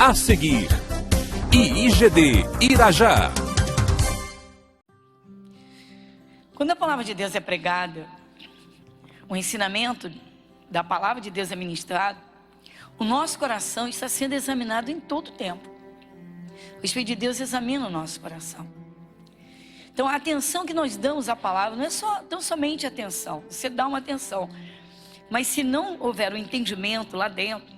A seguir, IIGD Irajá. Quando a palavra de Deus é pregada, o ensinamento da palavra de Deus é ministrado, o nosso coração está sendo examinado em todo o tempo. O Espírito de Deus examina o nosso coração. Então a atenção que nós damos à palavra não é tão somente atenção, você dá uma atenção, mas se não houver o entendimento lá dentro,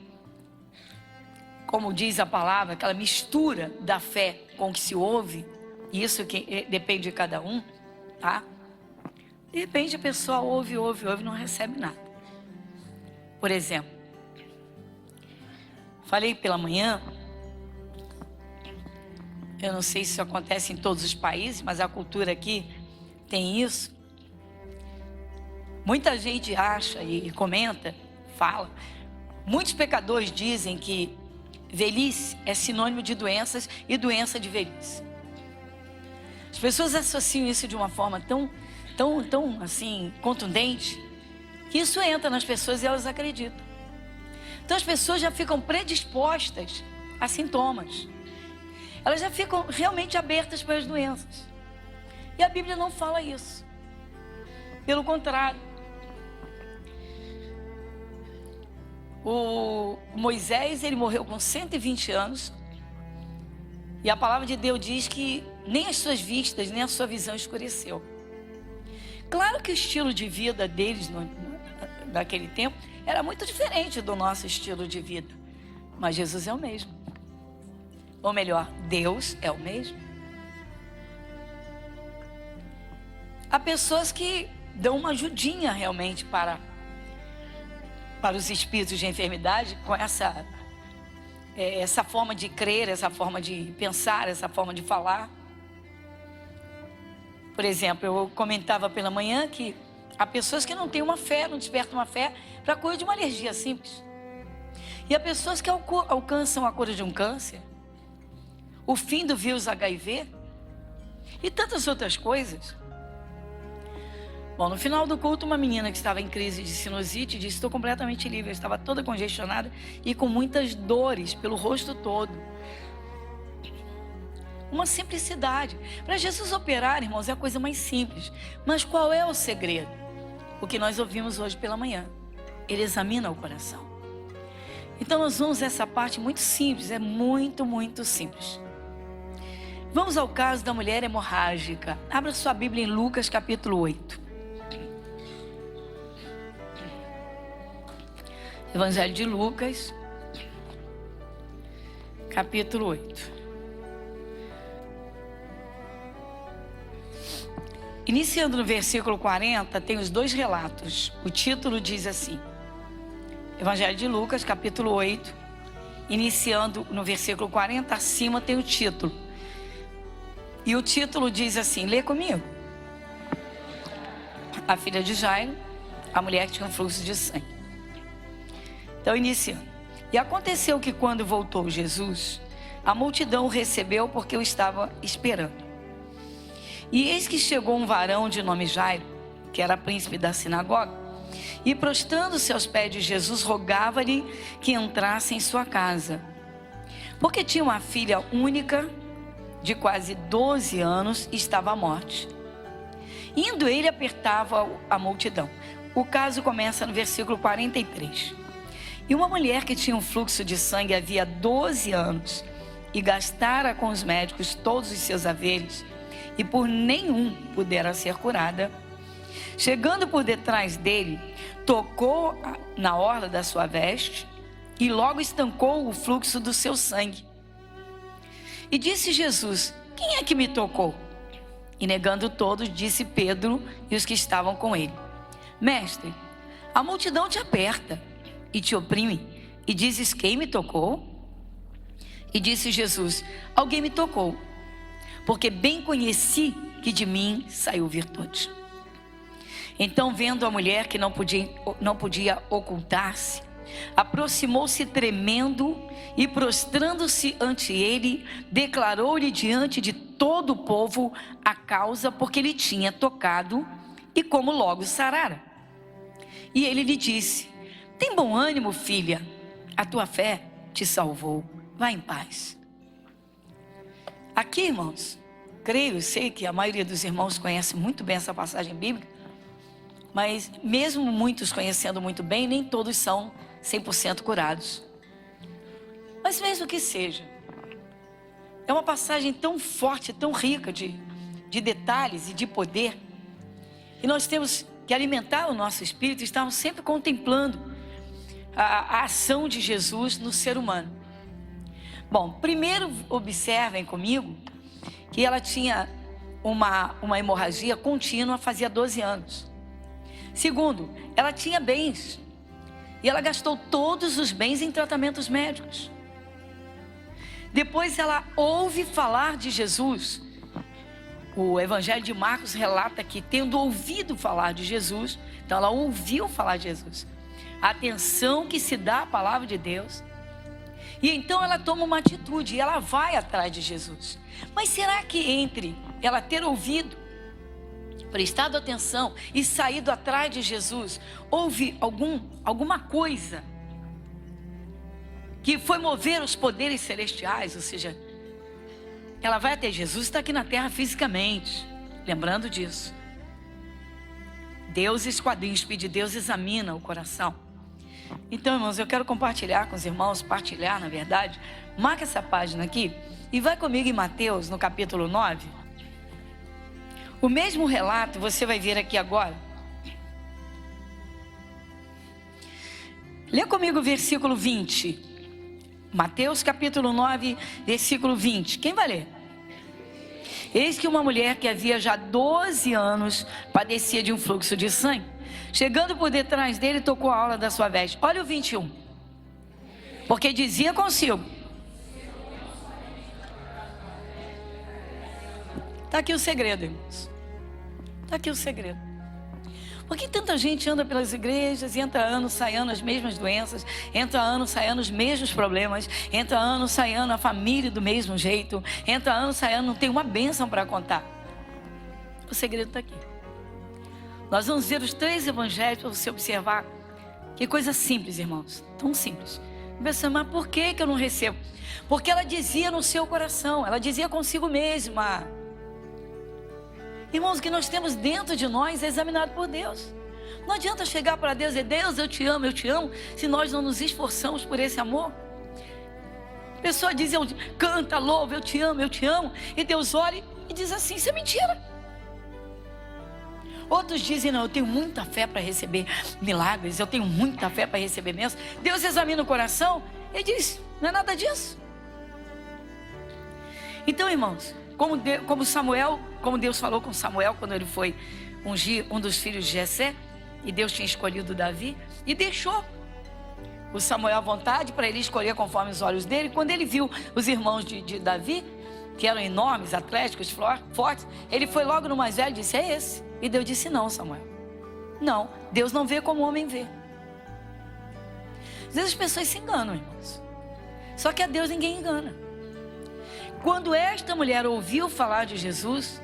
como diz a palavra, aquela mistura da fé com o que se ouve, isso que depende de cada um, tá? De repente a pessoa ouve e não recebe nada. Por exemplo, falei pela manhã, eu não sei se isso acontece em todos os países, mas a cultura aqui tem isso. Muita gente acha e comenta, fala, muitos pecadores dizem que velhice é sinônimo de doenças e doença de velhice. As pessoas associam isso de uma forma tão assim, contundente, que isso entra nas pessoas e elas acreditam. Então as pessoas já ficam predispostas a sintomas. Elas já ficam realmente abertas para as doenças. E a Bíblia não fala isso. Pelo contrário. O Moisés, ele morreu com 120 anos. E a palavra de Deus diz que nem as suas vistas, nem a sua visão escureceu. Claro que o estilo de vida deles naquele tempo era muito diferente do nosso estilo de vida. Mas Jesus é o mesmo. Ou melhor, Deus é o mesmo. Há pessoas que dão uma ajudinha realmente para os espíritos de enfermidade com essa forma de crer, essa forma de pensar, essa forma de falar. Por exemplo, eu comentava pela manhã que há pessoas que não têm uma fé, não despertam uma fé para a cura de uma alergia simples. E há pessoas que alcançam a cura de um câncer, o fim do vírus HIV e tantas outras coisas. Bom, no final do culto, uma menina que estava em crise de sinusite disse: estou completamente livre. Eu estava toda congestionada e com muitas dores pelo rosto todo. Uma simplicidade. Para Jesus operar, irmãos, é a coisa mais simples. Mas qual é o segredo? O que nós ouvimos hoje pela manhã. Ele examina o coração. Então nós vamos a essa parte muito simples, é muito simples. Vamos ao caso da mulher hemorrágica. Abra sua Bíblia em Lucas capítulo 8. Evangelho de Lucas, capítulo 8. Iniciando no versículo 40, tem os dois relatos. O título diz assim: Evangelho de Lucas, capítulo 8, iniciando no versículo 40, acima tem o título. E o título diz assim, lê comigo. A filha de Jairo, a mulher que tinha um fluxo de sangue. Então, iniciando. E aconteceu que quando voltou Jesus, a multidão o recebeu porque o estava esperando. E eis que chegou um varão de nome Jairo, que era príncipe da sinagoga, e prostrando-se aos pés de Jesus, rogava-lhe que entrasse em sua casa, porque tinha uma filha única, de quase 12 anos, e estava à morte. Indo ele, apertava a multidão. O caso começa no versículo 43. E uma mulher que tinha um fluxo de sangue havia 12 anos, e gastara com os médicos todos os seus haveres, e por nenhum pudera ser curada, chegando por detrás dele, tocou na orla da sua veste, e logo estancou o fluxo do seu sangue. E disse Jesus: quem é que me tocou? E negando todos, disse Pedro e os que estavam com ele: Mestre, a multidão te aperta e te oprime, e dizes: quem me tocou? E disse Jesus: alguém me tocou, porque bem conheci que de mim saiu virtude. Então, vendo a mulher que não podia ocultar-se, aproximou-se tremendo e, prostrando-se ante ele, declarou-lhe diante de todo o povo a causa porque lhe tinha tocado e como logo sarara. E ele lhe disse: tem bom ânimo, filha, a tua fé te salvou. vá em paz. Aqui, irmãos, creio, sei que a maioria dos irmãos conhece muito bem essa passagem bíblica, mas mesmo muitos conhecendo muito bem, nem todos são 100% curados. Mas mesmo que seja, é uma passagem tão forte, tão rica de detalhes e de poder, e nós temos que alimentar o nosso espírito e estarmos sempre contemplando a ação de Jesus no ser humano. Bom, primeiro observem comigo que ela tinha uma hemorragia contínua fazia 12 anos. Segundo, ela tinha bens e ela gastou todos os bens em tratamentos médicos. Depois ela ouve falar de Jesus. O Evangelho de Marcos relata que, tendo ouvido falar de Jesus, então ela ouviu falar de Jesus, a atenção que se dá à palavra de Deus, e então ela toma uma atitude e ela vai atrás de Jesus. Mas será que entre ela ter ouvido, prestado atenção e saído atrás de Jesus, houve alguma coisa que foi mover os poderes celestiais? Ou seja, ela vai até Jesus, está aqui na terra fisicamente, lembrando disso. Deus esquadrinha, o Espírito de Deus examina o coração. Então, irmãos, eu quero compartilhar com os irmãos, partilhar na verdade. Marca essa página aqui e vai comigo em Mateus, no capítulo 9. O mesmo relato você vai ver aqui agora. Lê comigo o versículo 20. Mateus capítulo 9, versículo 20. Quem vai ler? Eis que uma mulher que havia já 12 anos padecia de um fluxo de sangue, chegando por detrás dele, tocou a orla da sua veste. Olha o 21. Porque dizia consigo. Está aqui o segredo, irmãos. Está aqui o segredo. Por que tanta gente anda pelas igrejas e entra ano, sai ano as mesmas doenças, entra ano, sai ano os mesmos problemas, entra ano, sai ano a família do mesmo jeito, entra ano, sai ano, não tem uma bênção para contar? O segredo está aqui. Nós vamos ver os 3 evangelhos para você observar. Que coisa simples, irmãos, tão simples. Pensa, mas por que eu não recebo? Porque ela dizia no seu coração, ela dizia consigo mesma. Irmãos, o que nós temos dentro de nós é examinado por Deus. Não adianta chegar para Deus e dizer, Deus, eu te amo, se nós não nos esforçamos por esse amor. A pessoa diz, canta, louva, eu te amo, e Deus olha e diz assim, isso é mentira. Outros dizem, não, eu tenho muita fé para receber milagres, eu tenho muita fé para receber bênçãos. Deus examina o coração e diz, não é nada disso. Então, irmãos, como Deus falou com Samuel quando ele foi ungir um dos filhos de Jessé, e Deus tinha escolhido Davi, e deixou o Samuel à vontade para ele escolher conforme os olhos dele. Quando ele viu os irmãos de Davi, que eram enormes, atléticos, fortes, ele foi logo no mais velho e disse, é esse. E Deus disse, não, Samuel, não, Deus não vê como o homem vê. Às vezes as pessoas se enganam, irmãos, só que a Deus ninguém engana. Quando esta mulher ouviu falar de Jesus,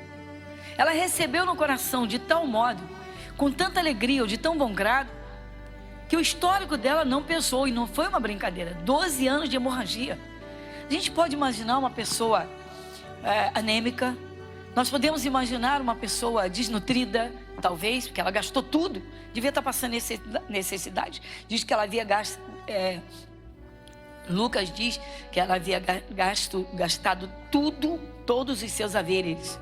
ela recebeu no coração de tal modo, com tanta alegria ou de tão bom grado, que o histórico dela não pesou, e não foi uma brincadeira. 12 anos de hemorragia. A gente pode imaginar uma pessoa anêmica, nós podemos imaginar uma pessoa desnutrida, talvez, porque ela gastou tudo, devia estar passando necessidade. Diz que ela havia gasto... Lucas diz que ela havia gastado tudo, todos os seus haveres.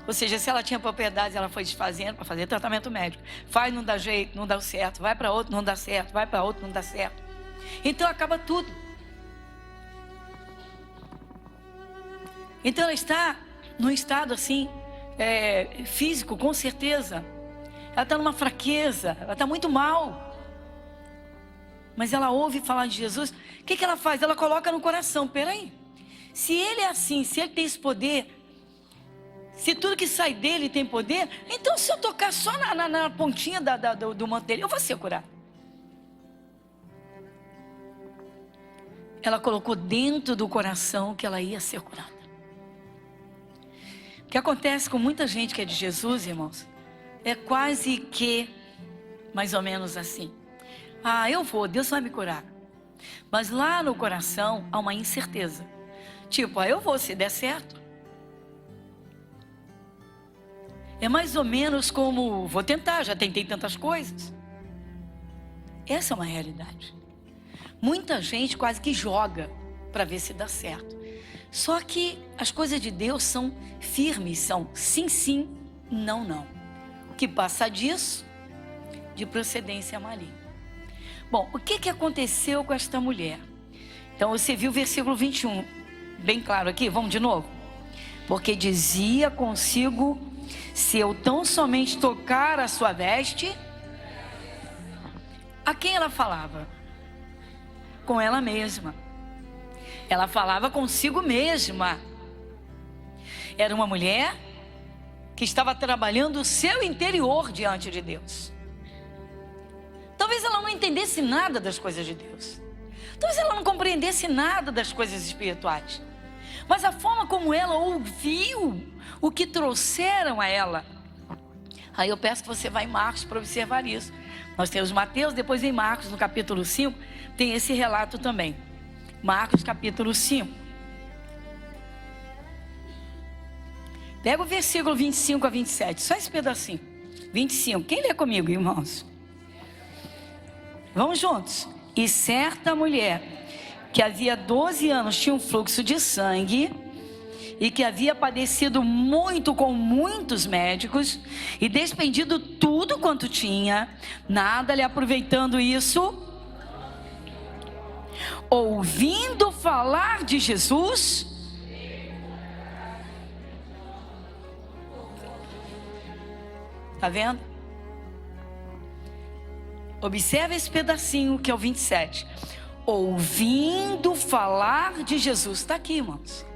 Ou seja, se ela tinha propriedades, ela foi desfazendo para fazer tratamento médico. Faz, não dá jeito, não dá certo. Vai para outro, não dá certo. Vai para outro, não dá certo. Então acaba tudo. Então ela está num estado assim, físico, com certeza. Ela está numa fraqueza, ela está muito mal. Mas ela ouve falar de Jesus, o que ela faz? Ela coloca no coração, peraí, se ele é assim, se ele tem esse poder, se tudo que sai dele tem poder, então se eu tocar só na pontinha do manto dele, eu vou ser curado. Ela colocou dentro do coração que ela ia ser curada. O que acontece com muita gente que é de Jesus, irmãos, é quase que, mais ou menos assim, eu vou, Deus vai me curar. Mas lá no coração há uma incerteza. Tipo, eu vou se der certo. É mais ou menos como, vou tentar, já tentei tantas coisas. Essa é uma realidade. Muita gente quase que joga para ver se dá certo. Só que as coisas de Deus são firmes, são sim, sim, não, não. O que passa disso, de procedência maligna. Bom, o que aconteceu com esta mulher? Então você viu o versículo 21, bem claro aqui, vamos de novo? Porque dizia consigo, se eu tão somente tocar a sua veste, a quem ela falava? Com ela mesma. Ela falava consigo mesma. Era uma mulher que estava trabalhando o seu interior diante de Deus. Talvez ela não entendesse nada das coisas de Deus. Talvez ela não compreendesse nada das coisas espirituais. Mas a forma como ela ouviu o que trouxeram a ela. Aí eu peço que você vá em Marcos para observar isso. Nós temos Mateus, depois em Marcos, no capítulo 5, tem esse relato também. Marcos, capítulo 5. Pega o versículo 25 a 27, só esse pedacinho. 25, quem lê comigo, irmãos? Vamos juntos. E certa mulher, que havia 12 anos tinha um fluxo de sangue, e que havia padecido muito com muitos médicos, e despendido tudo quanto tinha, nada lhe aproveitando isso, ouvindo falar de Jesus, está vendo? Observa esse pedacinho que é o 27. Ouvindo falar de Jesus, está aqui, irmãos.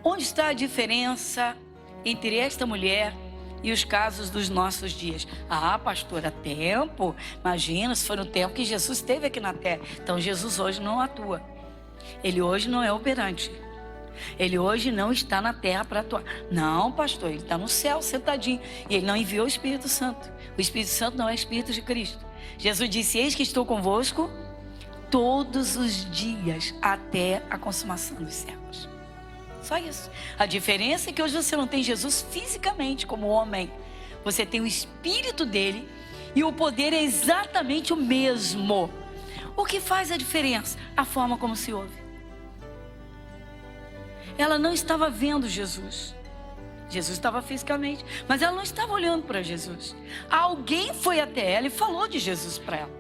Onde está a diferença entre esta mulher e os casos dos nossos dias? Ah, pastora, tempo. Imagina, se foi no tempo que Jesus esteve aqui na terra. Então Jesus hoje não atua. Ele hoje não é operante. Ele hoje não está na terra para atuar. Não, pastor, ele está no céu sentadinho. E ele não enviou o Espírito Santo. O Espírito Santo não é o Espírito de Cristo. Jesus disse, eis que estou convosco todos os dias até a consumação dos séculos. Só isso. A diferença é que hoje você não tem Jesus fisicamente como homem. Você tem o Espírito dele e o poder é exatamente o mesmo. O que faz a diferença? A forma como se ouve. Ela não estava vendo Jesus. Jesus estava fisicamente, mas ela não estava olhando para Jesus. Alguém foi até ela e falou de Jesus para ela.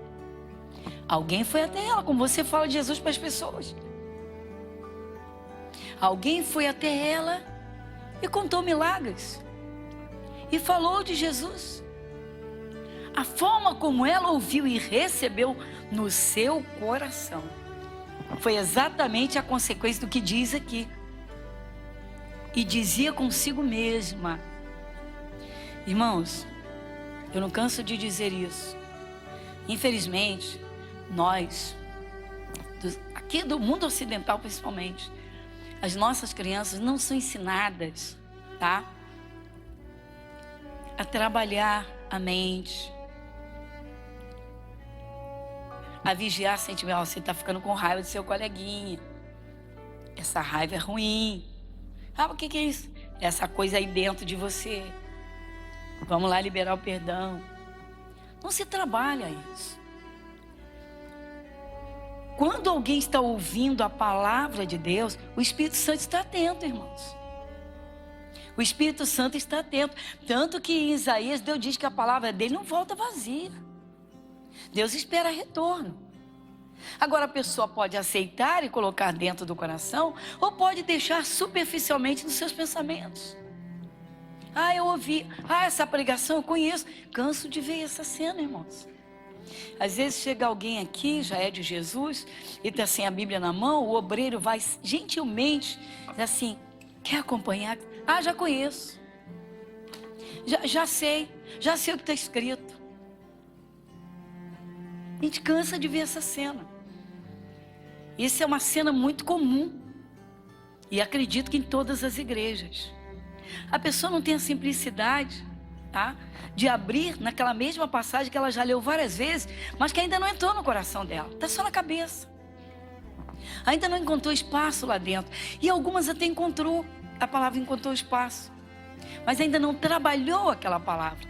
Alguém foi até ela, como você fala de Jesus para as pessoas. Alguém foi até ela e contou milagres. E falou de Jesus. A forma como ela ouviu e recebeu no seu coração foi exatamente a consequência do que diz aqui. E dizia consigo mesma. Irmãos, eu não canso de dizer isso. Infelizmente, nós, aqui do mundo ocidental principalmente, as nossas crianças não são ensinadas, tá? A trabalhar a mente, a vigiar sentimental. Você está ficando com raiva do seu coleguinha. Essa raiva é ruim. Ah, o que é isso? Essa coisa aí dentro de você. Vamos lá liberar o perdão. Não se trabalha isso. Quando alguém está ouvindo a palavra de Deus, o Espírito Santo está atento, irmãos. O Espírito Santo está atento. Tanto que em Isaías, Deus diz que a palavra dele não volta vazia. Deus espera retorno. Agora a pessoa pode aceitar e colocar dentro do coração, ou pode deixar superficialmente nos seus pensamentos. Ah, eu ouvi. Ah, essa pregação eu conheço. Canso de ver essa cena, irmãos. Às vezes chega alguém aqui, já é de Jesus, e está sem a Bíblia na mão, o obreiro vai gentilmente, diz assim, quer acompanhar? Ah, já conheço. Já sei o que está escrito. A gente cansa de ver essa cena. Isso é uma cena muito comum. E acredito que em todas as igrejas. A pessoa não tem a simplicidade tá? De abrir naquela mesma passagem que ela já leu várias vezes, mas que ainda não entrou no coração dela, está só na cabeça. Ainda não encontrou espaço lá dentro. E algumas até encontrou, a palavra encontrou espaço, mas ainda não trabalhou aquela palavra.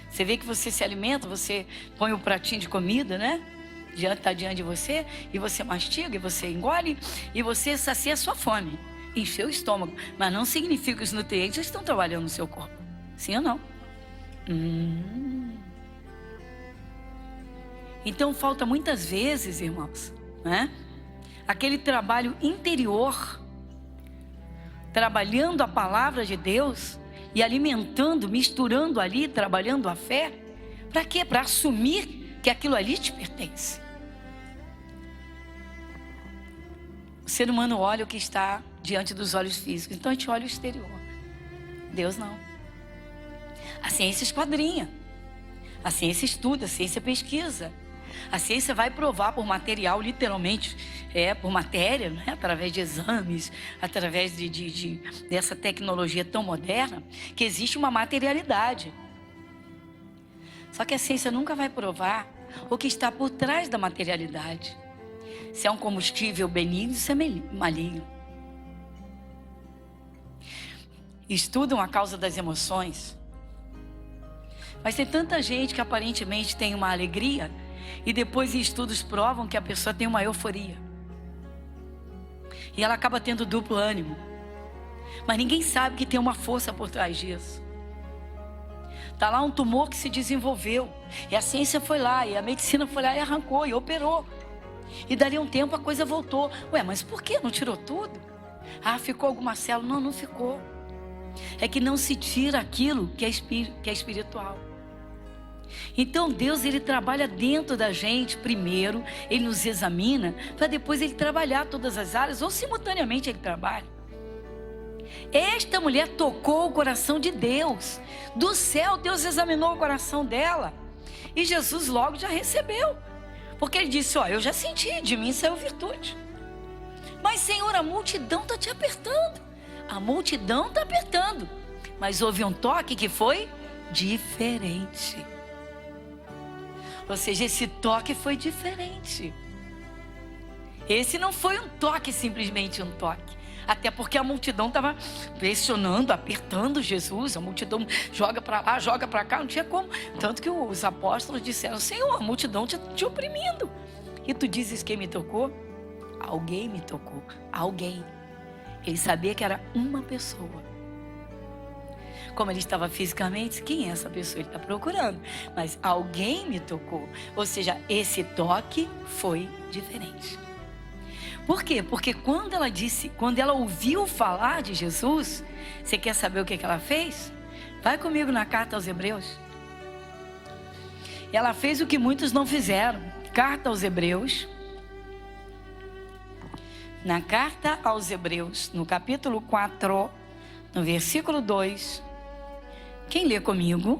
Você vê que você se alimenta, você põe o pratinho de comida, né? Está diante de você, e você mastiga, e você engole, e você sacia a sua fome, encheu o estômago, mas não significa que os nutrientes estão trabalhando no seu corpo. Sim ou não? Então falta muitas vezes, irmãos, né? Aquele trabalho interior, trabalhando a palavra de Deus e alimentando, misturando ali, trabalhando a fé. Para quê? Para assumir que aquilo ali te pertence. O ser humano olha o que está diante dos olhos físicos, então a gente olha o exterior. Deus não. A ciência esquadrinha, a ciência estuda, a ciência pesquisa. A ciência vai provar por material, literalmente, por matéria, né? Através de exames, através dessa tecnologia tão moderna, que existe uma materialidade. Só que a ciência nunca vai provar o que está por trás da materialidade. Se é um combustível benigno, se é maligno. Estudam a causa das emoções. Mas tem tanta gente que aparentemente tem uma alegria e depois estudos provam que a pessoa tem uma euforia. E ela acaba tendo duplo ânimo. Mas ninguém sabe que tem uma força por trás disso. Está lá um tumor que se desenvolveu. E a ciência foi lá, e a medicina foi lá e arrancou, e operou. E dali a um tempo a coisa voltou. Ué, mas por que? Não tirou tudo? Ah, ficou alguma célula? Não, não ficou. É que não se tira aquilo que é espiritual. Então Deus, Ele trabalha dentro da gente primeiro, Ele nos examina, para depois Ele trabalhar todas as áreas, ou simultaneamente Ele trabalha. Esta mulher tocou o coração de Deus. Do céu, Deus examinou o coração dela. E Jesus logo já recebeu. Porque Ele disse, ó, eu já senti, de mim saiu virtude. Mas Senhor, a multidão está te apertando. A multidão está apertando. Mas houve um toque que foi diferente. Ou seja, esse toque foi diferente. Esse não foi um toque, simplesmente um toque. Até porque a multidão estava pressionando, apertando Jesus. A multidão joga para lá, joga para cá, não tinha como. Tanto que os apóstolos disseram, Senhor, a multidão te oprimindo. E tu dizes quem me tocou? Alguém me tocou, alguém. Ele sabia que era uma pessoa. Como ele estava fisicamente, quem é essa pessoa? Ele está procurando. Mas alguém me tocou. Ou seja, esse toque foi diferente. Por quê? Porque quando ela ouviu falar de Jesus, você quer saber o que ela fez? Vai comigo na carta aos Hebreus. Ela fez o que muitos não fizeram. Carta aos Hebreus. Na carta aos Hebreus, no capítulo 4, no versículo 2. Quem lê comigo?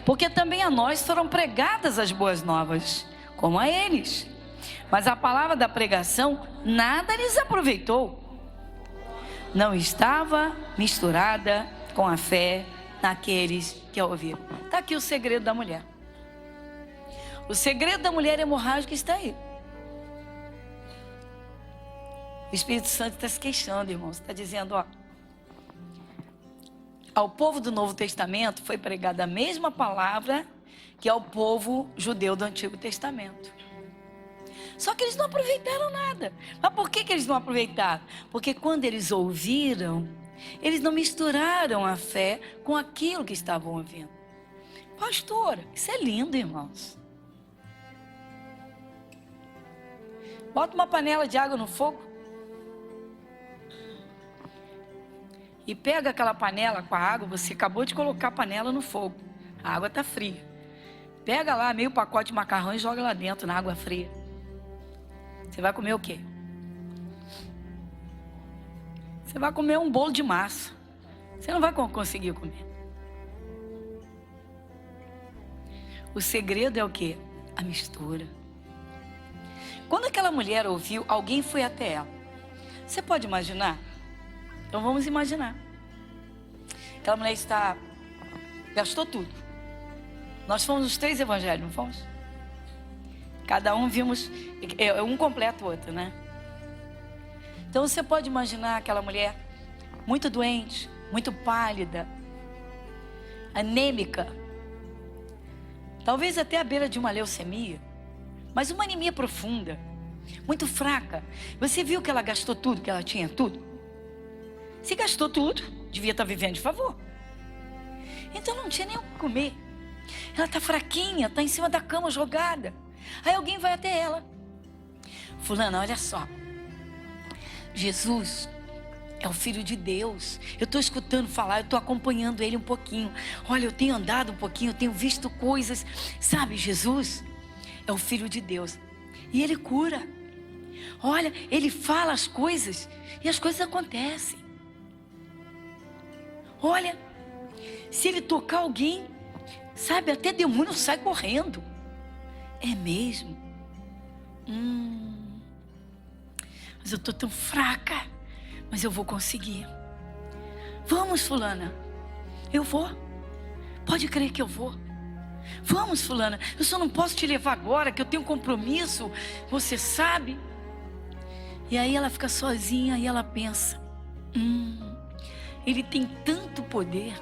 Porque também a nós foram pregadas as boas novas, como a eles. Mas a palavra da pregação nada lhes aproveitou. Não estava misturada com a fé naqueles que a ouviram. Está aqui o segredo da mulher. O segredo da mulher hemorrágica está aí. O Espírito Santo está se queixando, irmãos. Está dizendo, ó. Ao povo do Novo Testamento foi pregada a mesma palavra que ao povo judeu do Antigo Testamento. Só que eles não aproveitaram nada. Mas por que eles não aproveitaram? Porque quando eles ouviram, eles não misturaram a fé com aquilo que estavam ouvindo. Pastora, isso é lindo, irmãos. Bota uma panela de água no fogo. E pega aquela panela com a água, você acabou de colocar a panela no fogo. A água está fria. Pega lá meio pacote de macarrão e joga lá dentro, na água fria. Você vai comer o quê? Você vai comer um bolo de massa. Você não vai conseguir comer. O segredo é o quê? A mistura. Quando aquela mulher ouviu, alguém foi até ela. Você pode imaginar? Então vamos imaginar. Aquela mulher gastou tudo. Nós fomos nos 3 evangelhos, não fomos? Cada um vimos, um completa o outro, né? Então você pode imaginar aquela mulher muito doente, muito pálida, anêmica, talvez até à beira de uma leucemia, mas uma anemia profunda, muito fraca. Você viu que ela gastou tudo, que ela tinha tudo? Se gastou tudo, devia estar vivendo de favor. Então não tinha nem o que comer. Ela está fraquinha, está em cima da cama jogada. Aí alguém vai até ela. Fulana, olha só. Jesus é o Filho de Deus. Eu estou escutando falar, eu estou acompanhando ele um pouquinho. Olha, eu tenho andado um pouquinho, eu tenho visto coisas. Sabe, Jesus é o Filho de Deus. E ele cura. Olha, ele fala as coisas e as coisas acontecem. Olha, se ele tocar alguém, sabe, até demônio sai correndo. É mesmo? Mas eu estou tão fraca. Mas eu vou conseguir. Vamos, fulana. Eu vou. Pode crer que eu vou. Vamos, fulana. Eu só não posso te levar agora, que eu tenho um compromisso. Você sabe? E aí ela fica sozinha e ela pensa: ele tem tanto poder.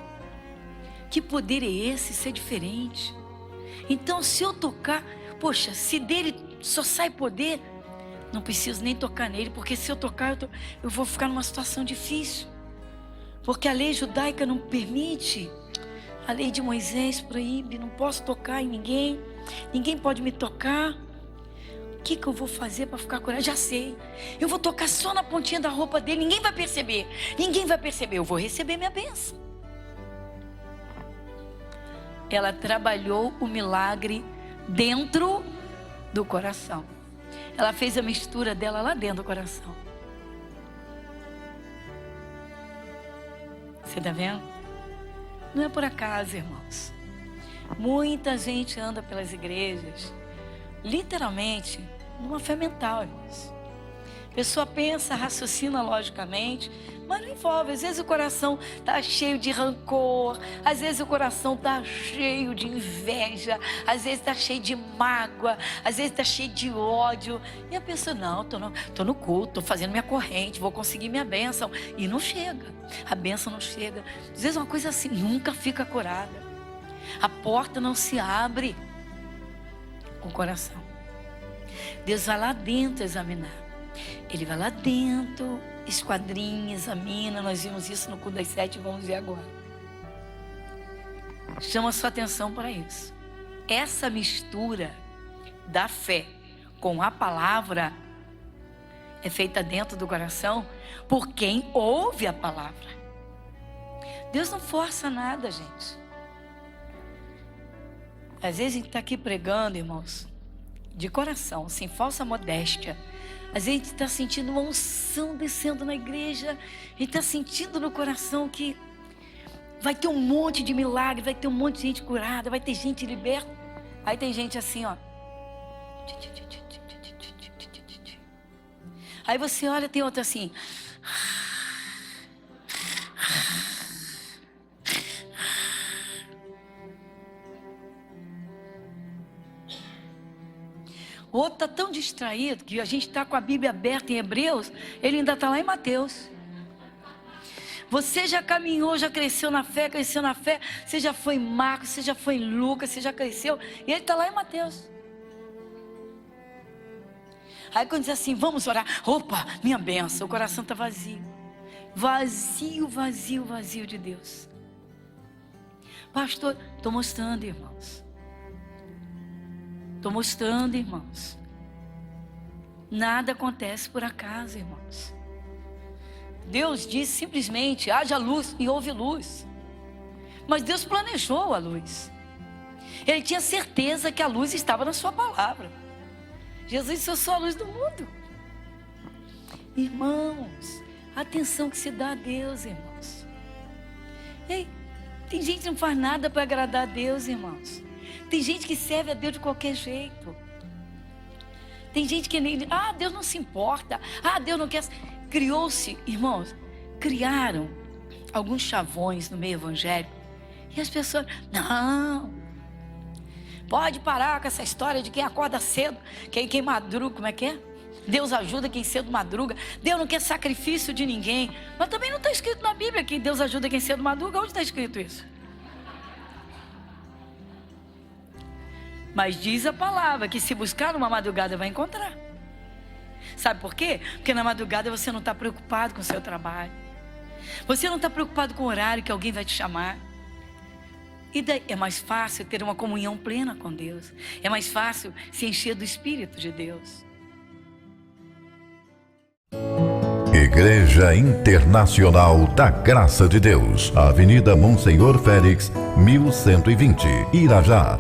Que poder é esse? Ser diferente. Então se eu tocar, poxa, se dele só sai poder, não preciso nem tocar nele, porque se eu tocar, eu vou ficar numa situação difícil. Porque a lei judaica não permite. A lei de Moisés proíbe, não posso tocar em ninguém. Ninguém pode me tocar. O que eu vou fazer para ficar curada? Já sei. Eu vou tocar só na pontinha da roupa dele, ninguém vai perceber. Ninguém vai perceber, eu vou receber minha bênção. Ela trabalhou o milagre dentro do coração. Ela fez a mistura dela lá dentro do coração. Você está vendo? Não é por acaso, irmãos. Muita gente anda pelas igrejas, literalmente, numa fé mental, irmãos. A pessoa pensa, raciocina logicamente, mas não envolve. Às vezes o coração está cheio de rancor, às vezes o coração está cheio de inveja, às vezes está cheio de mágoa, às vezes está cheio de ódio. E a pessoa, não, estou no culto, estou fazendo minha corrente, vou conseguir minha bênção. E não chega, a bênção não chega. Às vezes uma coisa assim nunca fica curada. A porta não se abre com o coração. Deus vai lá dentro examinar. Ele vai lá dentro, esquadrinha, examina. Nós vimos isso no culto das 7, vamos ver agora. Chama a sua atenção para isso. Essa mistura da fé com a palavra é feita dentro do coração por quem ouve a palavra. Deus não força nada, gente. Às vezes a gente está aqui pregando, irmãos, de coração, sem falsa modéstia. Às vezes a gente está sentindo uma unção descendo na igreja. A gente está sentindo no coração que vai ter um monte de milagre, vai ter um monte de gente curada, vai ter gente liberta. Aí tem gente assim, ó. Aí você olha, tem outra assim. O outro está tão distraído que a gente está com a Bíblia aberta em Hebreus, ele ainda está lá em Mateus. Você já caminhou, já cresceu na fé, você já foi em Marcos, você já foi em Lucas, você já cresceu, e ele está lá em Mateus. Aí quando diz assim, vamos orar, opa, minha bênção, o coração está vazio. Vazio, vazio, vazio de Deus. Pastor, estou mostrando, irmãos. Estou mostrando, irmãos. Nada acontece por acaso, irmãos. Deus disse simplesmente, haja luz e houve luz. Mas Deus planejou a luz. Ele tinha certeza que a luz estava na sua palavra. Jesus disse, eu sou a luz do mundo. Irmãos, a atenção que se dá a Deus, irmãos. Ei, tem gente que não faz nada para agradar a Deus, irmãos. Tem gente que serve a Deus de qualquer jeito. Tem gente que nem... Deus não se importa. Deus não quer... Criou-se, irmãos, criaram alguns chavões no meio evangélico. E as pessoas, não, pode parar com essa história de quem acorda cedo, quem madruga, como é que é? Deus ajuda quem cedo madruga. Deus não quer sacrifício de ninguém. Mas também não está escrito na Bíblia que Deus ajuda quem cedo madruga. Onde está escrito isso? Mas diz a palavra que se buscar numa madrugada vai encontrar. Sabe por quê? Porque na madrugada você não está preocupado com o seu trabalho. Você não está preocupado com o horário que alguém vai te chamar. E daí é mais fácil ter uma comunhão plena com Deus. É mais fácil se encher do Espírito de Deus. Igreja Internacional da Graça de Deus, Avenida Monsenhor Félix, 1120, Irajá.